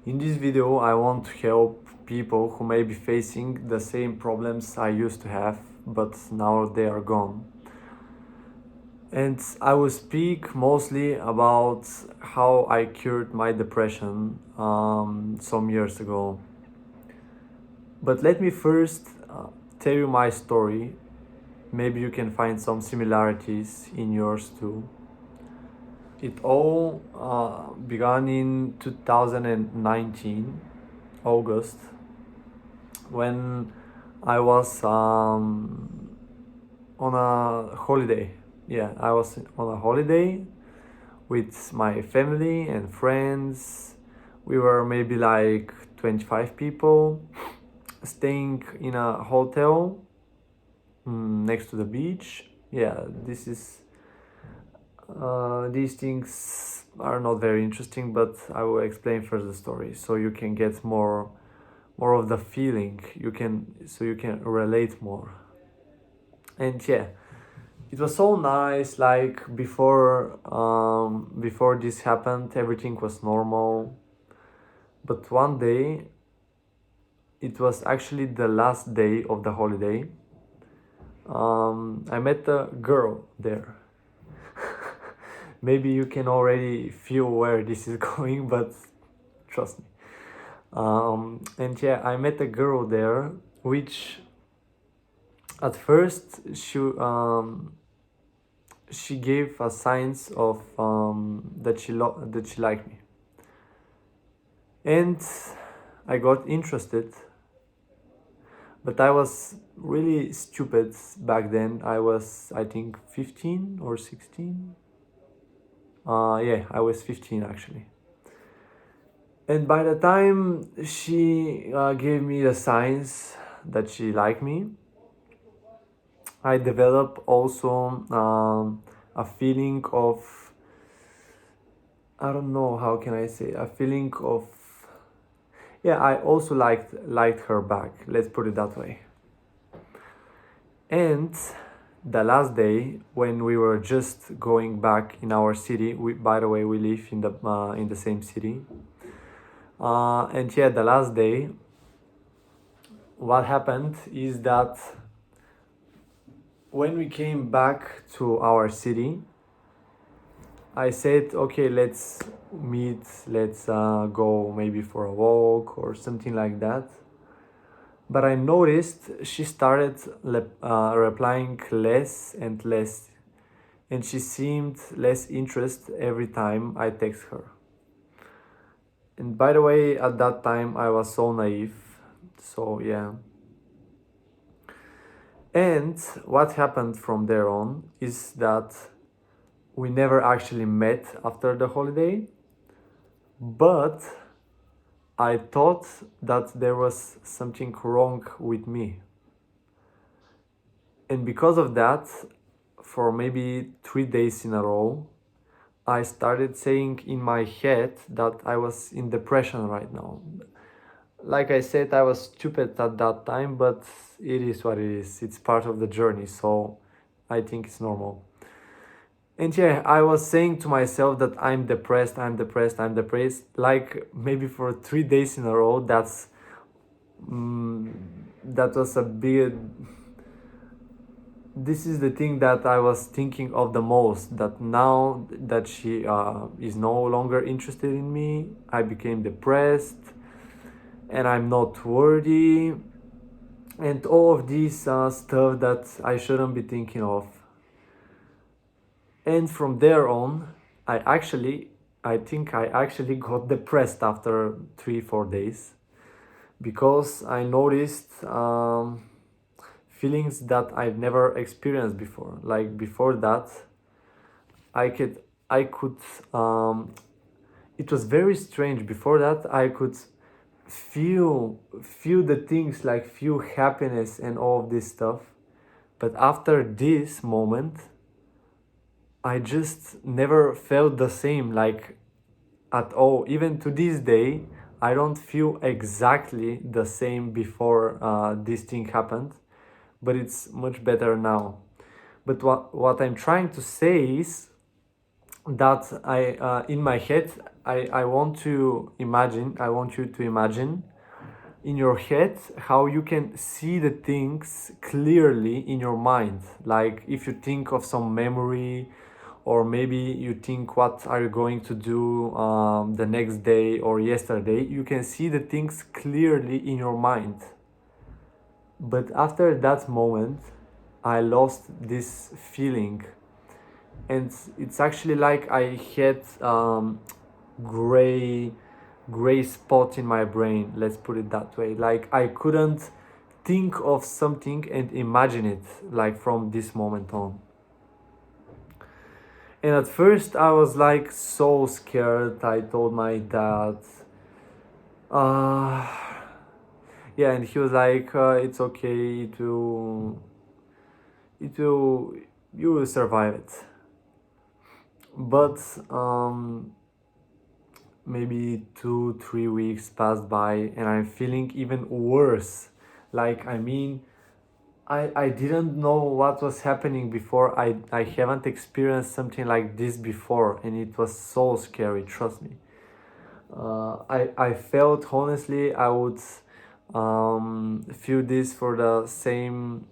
In this video, I want to help people who may be facing the same problems I used to have, but now they are gone. And I will speak mostly about how I cured my depression some years ago. But let me first tell you my story. Maybe you can find some similarities in yours too. It all began in 2019, August, when I was on a holiday. Yeah, I was on a holiday with my family and friends. We were maybe like 25 people staying in a hotel next to the beach. Yeah, these things are not very interesting, but I will explain first the story so you can get more of the feeling. You can relate more. And yeah, it was so nice. Like before this happened, everything was normal. But one day, it was actually the last day of the holiday. I met a girl there. Maybe you can already feel where this is going, but trust me. And yeah, I met a girl there, which at first she gave a signs of that she liked me, and I got interested. But I was really stupid back then. I was, I think, 15 or 16. Yeah, I was 15 actually. And by the time she gave me the signs that she liked me, I developed also a feeling of, I don't know how can I say, a feeling of, yeah, I also liked her back. Let's put it that way. And the last day when we were just going back in our city, by the way, we live in the same city. And yeah, the last day, what happened is that when we came back to our city, I said, okay, let's meet, let's go maybe for a walk or something like that. But I noticed she started replying less and less, and she seemed less interested every time I text her. And by the way, at that time I was so naive, so yeah. And what happened from there on is that we never actually met after the holiday, but I thought that there was something wrong with me. And because of that, for maybe 3 days in a row, I started saying in my head that I was in depression right now. Like I said, I was stupid at that time, but it is what it is. It's part of the journey, so I think it's normal. And yeah, I was saying to myself that I'm depressed, I'm depressed, I'm depressed, like maybe for 3 days in a row. That was a big. This is the thing that I was thinking of the most, that now that she is no longer interested in me, I became depressed and I'm not worthy, and all of this stuff that I shouldn't be thinking of. And from there on, I think I actually got depressed after 3-4 days, because I noticed feelings that I've never experienced before. Like before that, I could it was very strange. Before that, I could feel the things, like feel happiness and all of this stuff. But after this moment, I just never felt the same, like at all. Even to this day, I don't feel exactly the same before this thing happened, but it's much better now. But what I'm trying to say is that I in my head I want to imagine, I want you to imagine in your head how you can see the things clearly in your mind. Like if you think of some memory, or maybe you think what are you going to do the next day or yesterday, you can see the things clearly in your mind. But after that moment, I lost this feeling, and it's actually like I had gray gray spot in my brain, let's put it that way. Like I couldn't think of something and imagine it, like from this moment on. And at first I was like so scared. I told my dad, uh yeah, and he was like, it's okay, it will you will survive it. But maybe 2 3 weeks passed by and I'm feeling even worse. Like I mean, I didn't know what was happening before. I haven't experienced something like this before, and it was so scary, trust me. I felt honestly I would feel this for the same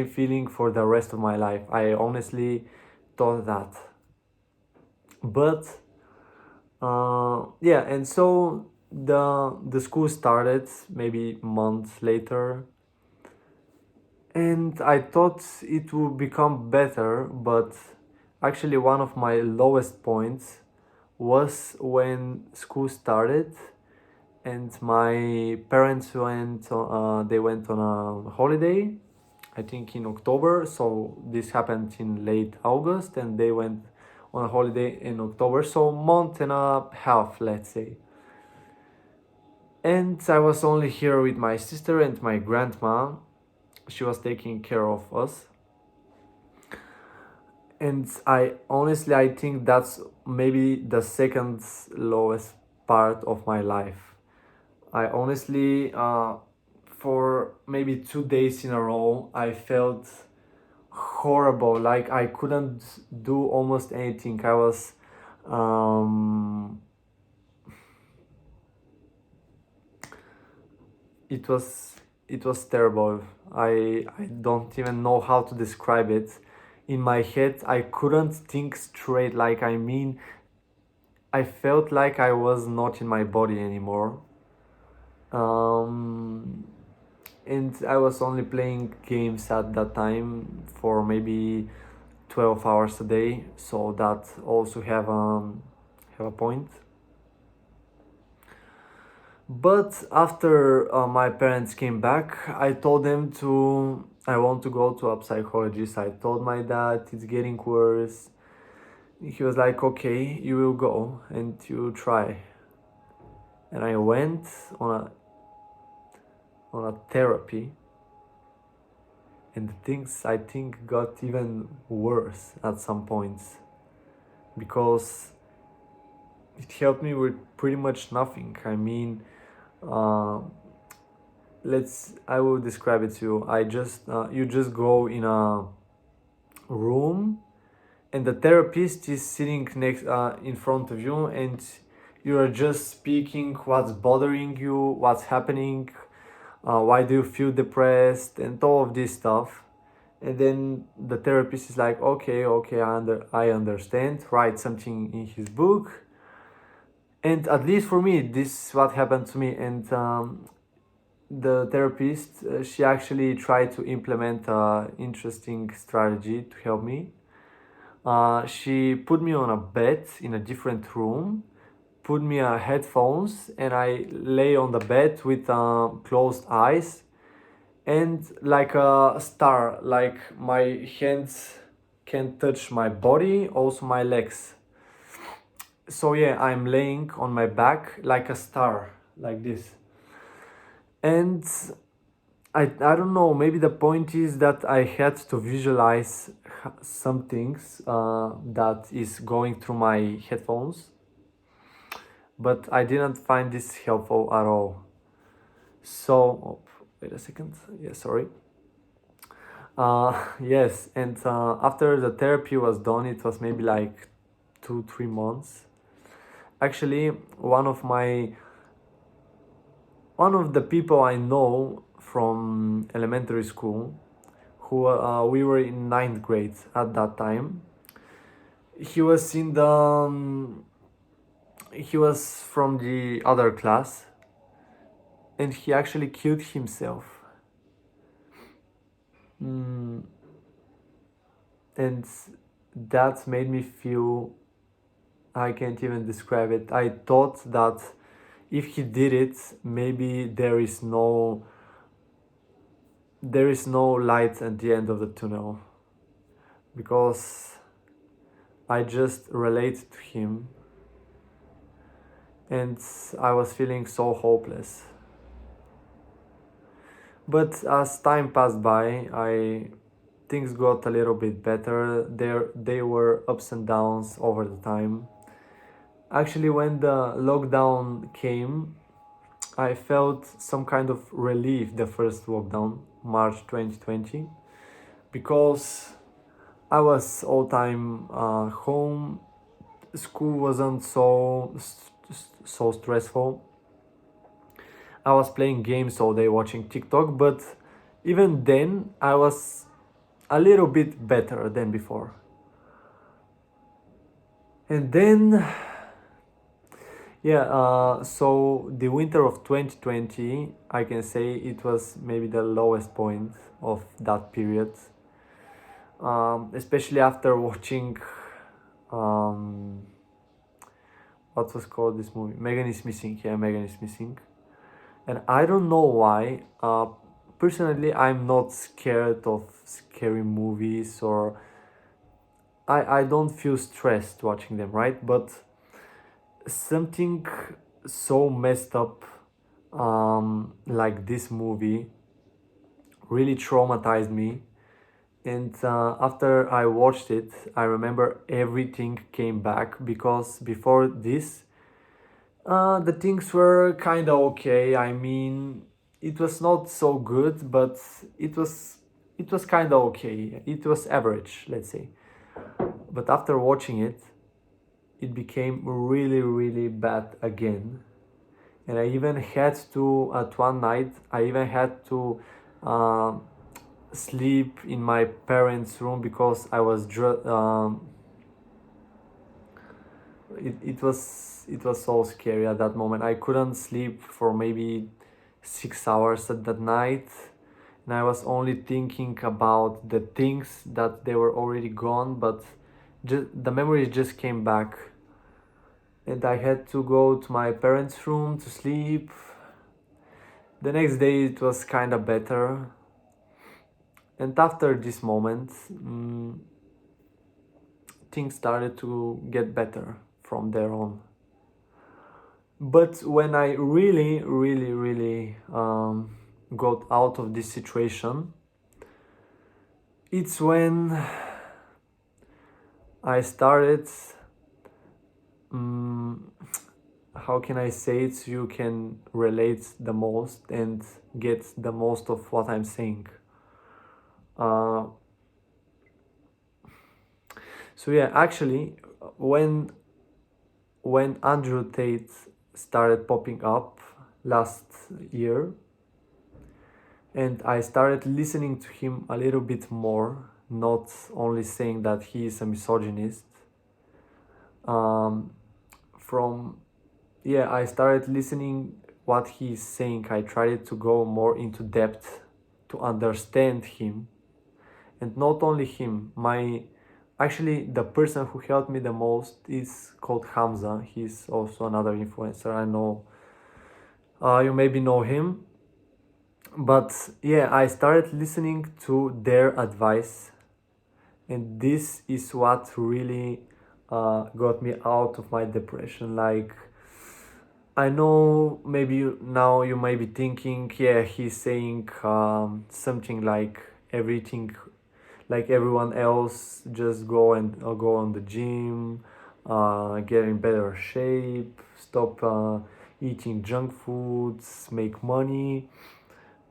feeling for the rest of my life. I honestly thought that. But yeah, and so the school started maybe months later, and I thought it would become better, but actually one of my lowest points was when school started and my parents they went on a holiday, I think in October. So this happened in late August and they went on a holiday in October, so month and a half, let's say. And I was only here with my sister and my grandma. She was taking care of us. And I think that's maybe the second lowest part of my life. I honestly, for maybe 2 days in a row, I felt horrible. Like I couldn't do almost anything. I was, um, it was, it was terrible. I don't even know how to describe it. In my head, I couldn't think straight. Like I mean, I felt like I was not in my body anymore. Um, and I was only playing games at that time for maybe 12 hours a day, so that also have a point. But after my parents came back, I told them to I want to go to a psychologist. I told my dad it's getting worse. He was like, okay, you will go and you try. And I went on a therapy, and things I think got even worse at some points, because it helped me with pretty much nothing. I mean, uh, I will describe it to you. You just go in a room and the therapist is sitting next in front of you, and you are just speaking what's bothering you, what's happening, why do you feel depressed, and all of this stuff. And then the therapist is like, okay, I understand, write something in his book. And at least for me, this is what happened to me. And the therapist, she actually tried to implement an interesting strategy to help me. She put me on a bed in a different room, put me headphones, and I lay on the bed with closed eyes, and like a star, like my hands can touch my body, also my legs. So yeah, I'm laying on my back like a star, like this. And I don't know, maybe the point is that I had to visualize some things that is going through my headphones, but I didn't find this helpful at all. So, oh, wait a second. Yeah, sorry. Yes, and after the therapy was done, it was maybe like 2 3 months. actually one of the people I know from elementary school, who we were in ninth grade at that time. He was in the he was from the other class, and he actually killed himself. Mm, and that made me feel, I can't even describe it. I thought that if he did it, maybe there is no light at the end of the tunnel, because I just related to him, and I was feeling so hopeless. But as time passed by, I things got a little bit better. There were ups and downs over the time. Actually, when the lockdown came, I felt some kind of relief the first lockdown, March 2020, because I was all time home. School wasn't so stressful. I was playing games all day, watching TikTok, but even then I was a little bit better than before. And then, yeah, so the winter of 2020, I can say it was maybe the lowest point of that period, especially after watching um, what was called this movie? Megan is Missing. Yeah, Megan is Missing. And I don't know why. Personally, I'm not scared of scary movies, or I don't feel stressed watching them, right? But something so messed up, like this movie, really traumatized me. And after I watched it, I remember everything came back, because before this, the things were kind of okay. I mean, it was not so good, but it was it was kind of okay. It was average, let's say. But after watching it, it became really, really bad again. And I even had to, at one night, I even had to uh, sleep in my parents' room, because I was it was so scary at that moment. I couldn't sleep for maybe 6 hours at that night, and I was only thinking about the things that they were already gone, but the memories just came back, and I had to go to my parents' room to sleep. The next day it was kind of better, and after this moment, things started to get better from there on. But when I really, really, really got out of this situation, it's when I started. How can I say it so you can relate the most and get the most of what I'm saying? Uh, so yeah, actually, when Andrew Tate started popping up last year, and I started listening to him a little bit more, not only saying that he is a misogynist. From Yeah, I started listening what he's saying. I tried to go more into depth to understand him, and not only him. Actually, the person who helped me the most is called Hamza. He's also another influencer. I know you maybe know him, but yeah, I started listening to their advice, and this is what really got me out of my depression. Like, I know maybe now you may be thinking, yeah, he's saying something like everything, like everyone else, just go on the gym, get in better shape, stop eating junk foods, make money.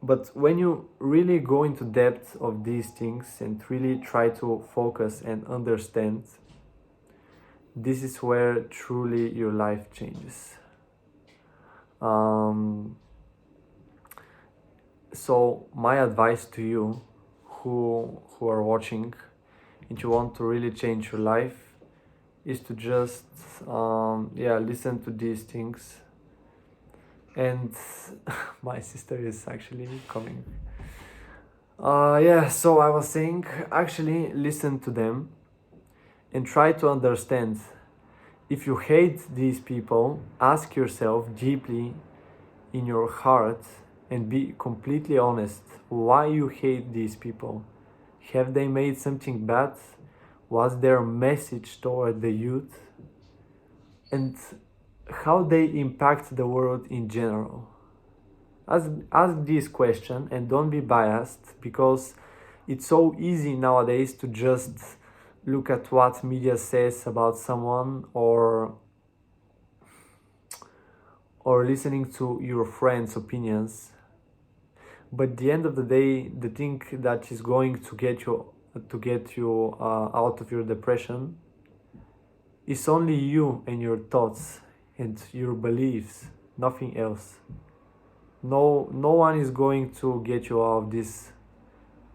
But when you really go into depth of these things and really try to focus and understand, this is where truly your life changes. Um, so my advice to you who are watching, if you want to really change your life, is to just listen to these things. And my sister is actually coming. So I was saying, actually listen to them and try to understand. If you hate these people, ask yourself deeply in your heart and be completely honest why you hate these people. Have they made something bad? Was their message toward the youth? And how they impact the world in general? Ask this question and don't be biased, because it's so easy nowadays to just look at what media says about someone, or listening to your friends' opinions. But at the end of the day, the thing that is going to get you out of your depression is only you and your thoughts and your beliefs, nothing else. No one is going to get you out of this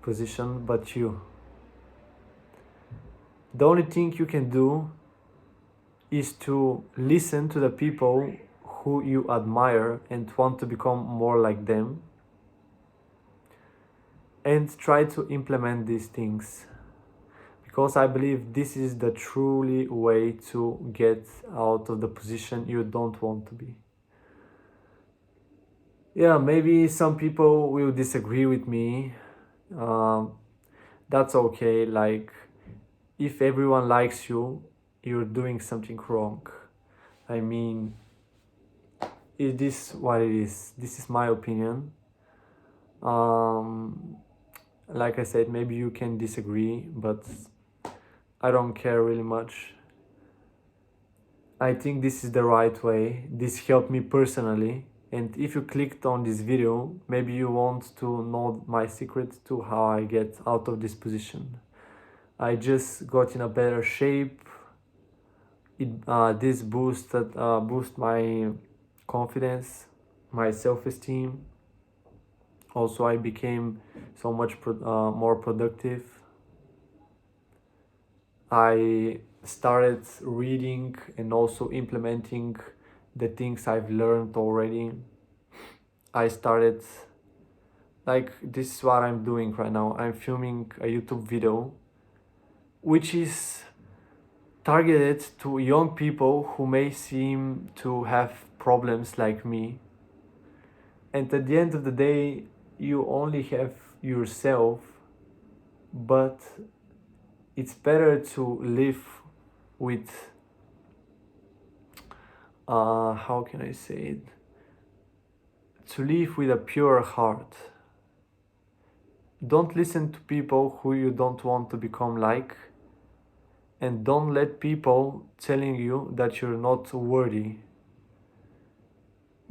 position but you. The only thing you can do is to listen to the people who you admire and want to become more like them, and try to implement these things, because I believe this is the truly way to get out of the position you don't want to be. Yeah, maybe some people will disagree with me. That's okay. Like, if everyone likes you, you're doing something wrong. I mean, is this what it is? This is my opinion. Like I said, maybe you can disagree, but I don't care really much. I think this is the right way. This helped me personally. And if you clicked on this video, maybe you want to know my secret to how I get out of this position. I just got in a better shape. This boost my confidence, my self-esteem. Also, I became so much more productive. I started reading and also implementing the things I've learned already. I started, like, this is what I'm doing right now. I'm filming a YouTube video which is targeted to young people who may seem to have problems like me. And at the end of the day, you only have yourself, but it's better to live with, how can I say it? To live with a pure heart. Don't listen to people who you don't want to become like, and don't let people telling you that you're not worthy.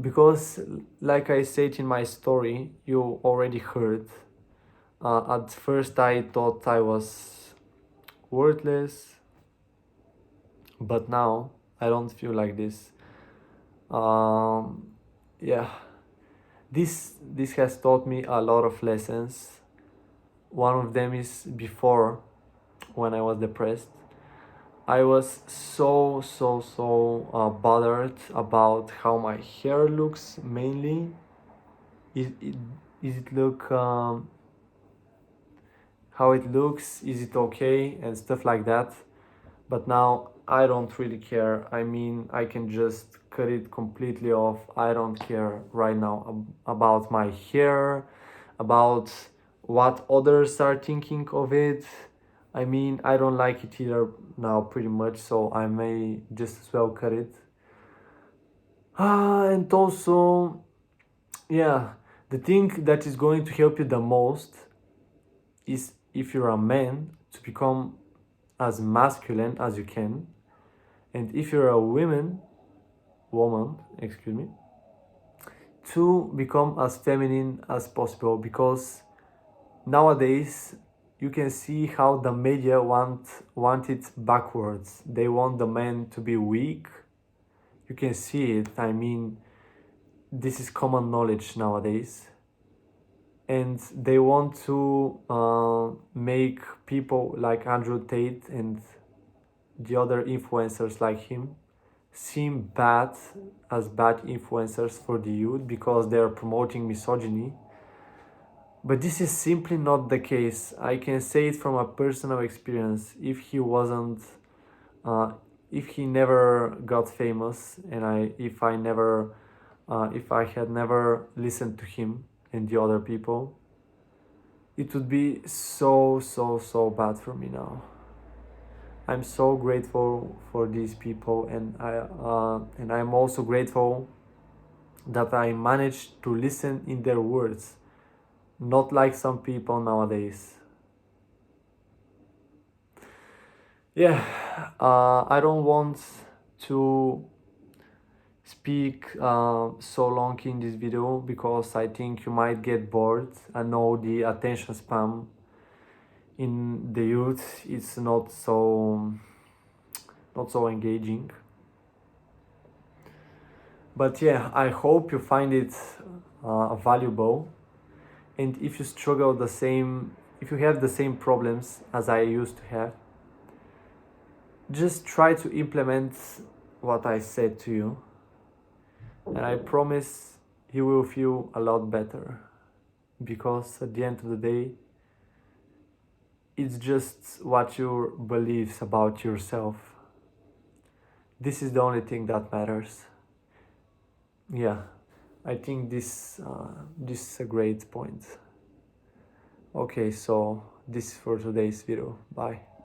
Because, like I said in my story, you already heard, at first I thought I was worthless, but now I don't feel like this. Yeah, this has taught me a lot of lessons. One of them is before, when I was depressed, I was so bothered about how my hair looks, mainly. Is it look how it looks? Is it okay? And stuff like that. But now I don't really care. I mean, I can just cut it completely off. I don't care right now about my hair, about what others are thinking of it. I mean, I don't like it either now, pretty much, so I may just as well cut it. And also, yeah, the thing that is going to help you the most is, if you're a man, to become as masculine as you can, and if you're a woman, to become as feminine as possible, because nowadays you can see how the media want it backwards. They want the man to be weak. You can see it. I mean, this is common knowledge nowadays. And they want to make people like Andrew Tate and the other influencers like him seem bad, as bad influencers for the youth because they are promoting misogyny. But this is simply not the case. I can say it from a personal experience. If he wasn't, if he never got famous, and if I had never listened to him and the other people, it would be so bad for me now. I'm so grateful for these people, and I'm also grateful that I managed to listen in their words, not like some people nowadays. Yeah, I don't want to speak so long in this video because I think you might get bored. I know the attention span in the youth is not so engaging. But yeah, I hope you find it valuable. And if you struggle if you have the same problems as I used to have, just try to implement what I said to you. And I promise you will feel a lot better. Because at the end of the day, it's just what your beliefs about yourself. This is the only thing that matters. Yeah, I think this is a great point. Okay, so this is for today's video. Bye.